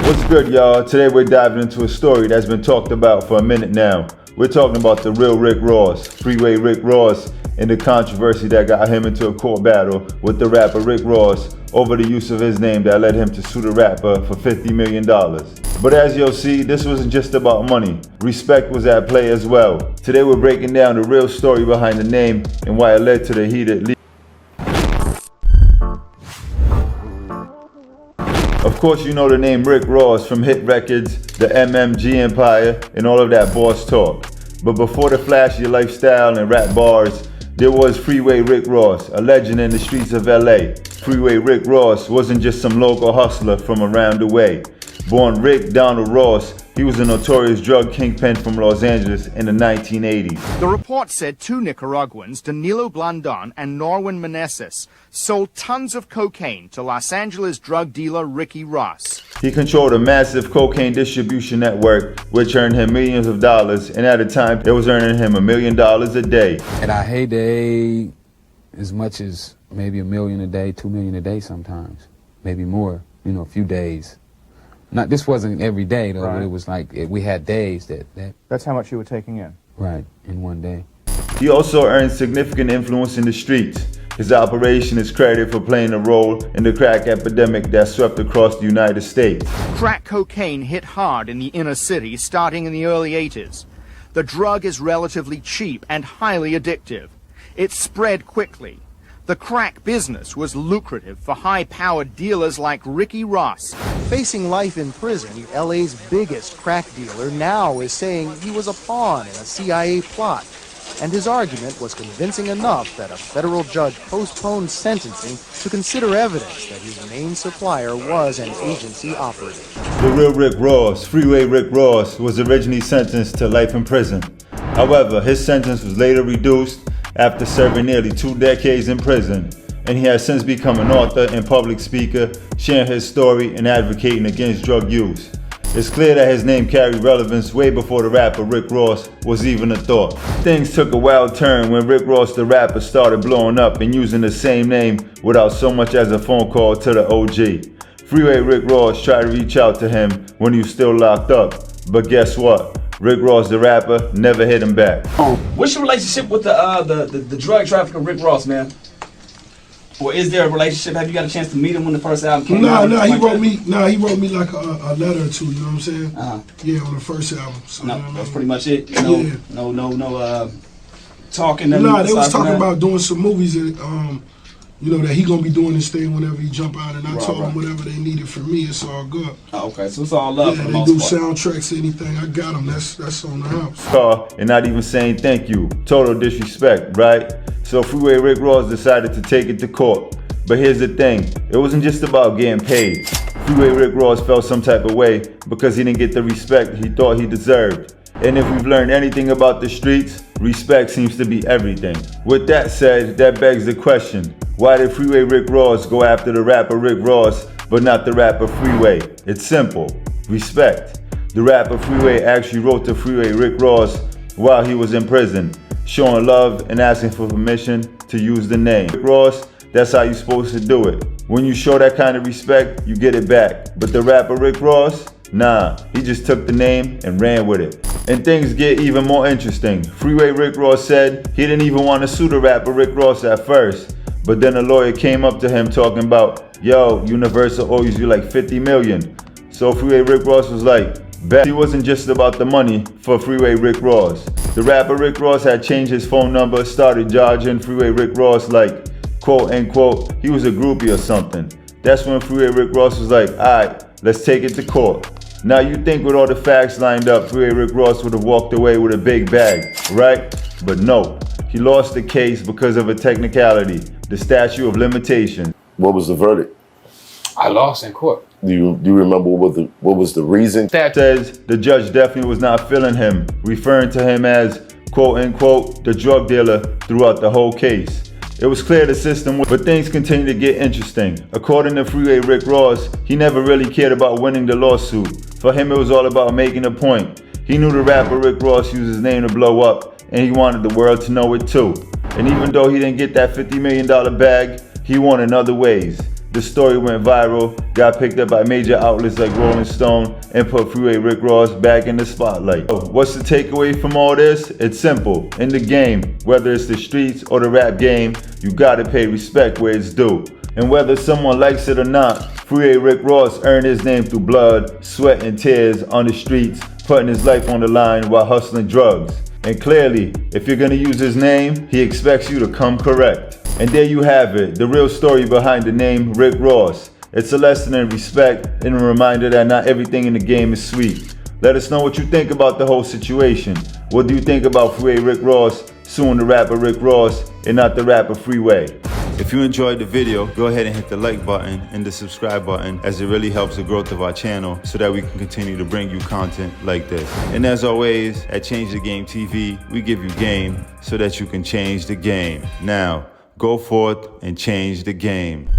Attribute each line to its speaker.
Speaker 1: What's good, y'all? Today we're diving into a story that's been talked about for a minute now. We're talking about the real Rick Ross, Freeway Rick Ross, and the controversy that got him into a court battle with the rapper Rick Ross over the use of his name that led him to sue the rapper for $50 million. But as you'll see, this wasn't just about money. Respect was at play as well. Today we're breaking down the real story behind the name and why it led to the heated legal. Of course, you know the name Rick Ross from hit records, the MMG Empire, and all of that boss talk. But before the flashy lifestyle and rap bars, there was Freeway Rick Ross, a legend in the streets of LA. Freeway Rick Ross wasn't just some local hustler from around the way. Born Rick Donald Ross, he was a notorious drug kingpin from Los Angeles in the 1980s.
Speaker 2: The report said two Nicaraguans, Danilo Blandon and Norwin Meneses, sold tons of cocaine to Los Angeles drug dealer Ricky Ross.
Speaker 1: He controlled a massive cocaine distribution network, which earned him millions of dollars, and at the time, it was earning him $1 million a day.
Speaker 3: At our heyday, as much as maybe $1 million a day, $2 million a day sometimes, maybe more, a few days. This wasn't every day, though. Right. It was like we had days that...
Speaker 4: That's how much you were taking in?
Speaker 3: Right, in one day.
Speaker 1: He also earned significant influence in the streets. His operation is credited for playing a role in the crack epidemic that swept across the United States.
Speaker 2: Crack cocaine hit hard in the inner city starting in the early 80s. The drug is relatively cheap and highly addictive. It spread quickly. The crack business was lucrative for high-powered dealers like Ricky Ross.
Speaker 5: Facing life in prison, LA's biggest crack dealer now is saying he was a pawn in a CIA plot. And his argument was convincing enough that a federal judge postponed sentencing to consider evidence that his main supplier was an agency operative.
Speaker 1: The real Rick Ross, Freeway Rick Ross, was originally sentenced to life in prison. However, his sentence was later reduced after serving nearly 2 decades in prison, and he has since become an author and public speaker, sharing his story and advocating against drug use. It's clear that his name carried relevance way before the rapper Rick Ross was even a thought. Things took a wild turn when Rick Ross the rapper started blowing up and using the same name without so much as a phone call to the OG. Freeway Rick Ross tried to reach out to him when he was still locked up, but guess what? Rick Ross the rapper never hit him back.
Speaker 6: What's your relationship with the drug trafficker Rick Ross, man? Or is there a relationship? Have you got a chance to meet him when the first album came out?
Speaker 7: He wrote me like a letter or two, you know what I'm saying? Yeah, on the first album. So,
Speaker 6: no, that's pretty much it.
Speaker 7: Yeah.
Speaker 6: No talking.
Speaker 7: They was talking about doing some movies and that he gonna be doing this thing whenever he jump out, and I told him whatever they needed from me, it's all good.
Speaker 6: Oh, okay, so it's all love.
Speaker 7: Yeah,
Speaker 6: for the
Speaker 7: they
Speaker 6: most
Speaker 7: do
Speaker 6: part.
Speaker 7: soundtracks, anything. I got them. That's on the house.
Speaker 1: And not even saying thank you. Total disrespect, right? So Freeway Rick Ross decided to take it to court. But here's the thing, it wasn't just about getting paid. Freeway Rick Ross felt some type of way because he didn't get the respect he thought he deserved. And if we've learned anything about the streets, respect seems to be everything. With that said, that begs the question, why did Freeway Rick Ross go after the rapper Rick Ross, but not the rapper Freeway? It's simple, respect. The rapper Freeway actually wrote to Freeway Rick Ross while he was in prison, showing love and asking for permission to use the name. Rick Ross, that's how you're supposed to do it. When you show that kind of respect, you get it back. But the rapper Rick Ross, nah, he just took the name and ran with it. And things get even more interesting. Freeway Rick Ross said he didn't even want to sue the rapper Rick Ross at first. But then a lawyer came up to him talking about, yo, Universal owes you like $50 million. So Freeway Rick Ross was like, bet. It wasn't just about the money for Freeway Rick Ross. The rapper Rick Ross had changed his phone number, started dodging Freeway Rick Ross like, quote unquote, he was a groupie or something. That's when Freeway Rick Ross was like, alright, let's take it to court. Now you think with all the facts lined up, Freeway Rick Ross would have walked away with a big bag, right? But no, he lost the case because of a technicality, the statute of limitation.
Speaker 8: What was the verdict?
Speaker 3: I lost in court.
Speaker 8: Do you remember what was the reason?
Speaker 1: That says the judge definitely was not feeling him, referring to him as, quote unquote, the drug dealer throughout the whole case. It was clear the system, but things continued to get interesting. According to Freeway Rick Ross, he never really cared about winning the lawsuit. For him, it was all about making a point. He knew the rapper Rick Ross used his name to blow up, and he wanted the world to know it too. And even though he didn't get that $50 million bag, he won in other ways. The story went viral, got picked up by major outlets like Rolling Stone, and put Freeway Rick Ross back in the spotlight. So, what's the takeaway from all this? It's simple. In the game, whether it's the streets or the rap game, you gotta pay respect where it's due. And whether someone likes it or not, Freeway Rick Ross earned his name through blood, sweat, and tears on the streets, putting his life on the line while hustling drugs. And clearly, if you're gonna use his name, he expects you to come correct. And there you have it, the real story behind the name Rick Ross. It's a lesson in respect and a reminder that not everything in the game is sweet. Let us know what you think about the whole situation. What do you think about Freeway Rick Ross suing the rapper Rick Ross and not the rapper Freeway? If you enjoyed the video, go ahead and hit the like button and the subscribe button, as it really helps the growth of our channel so that we can continue to bring you content like this. And as always, at Change the Game TV, we give you game so that you can change the game. Now, go forth and change the game.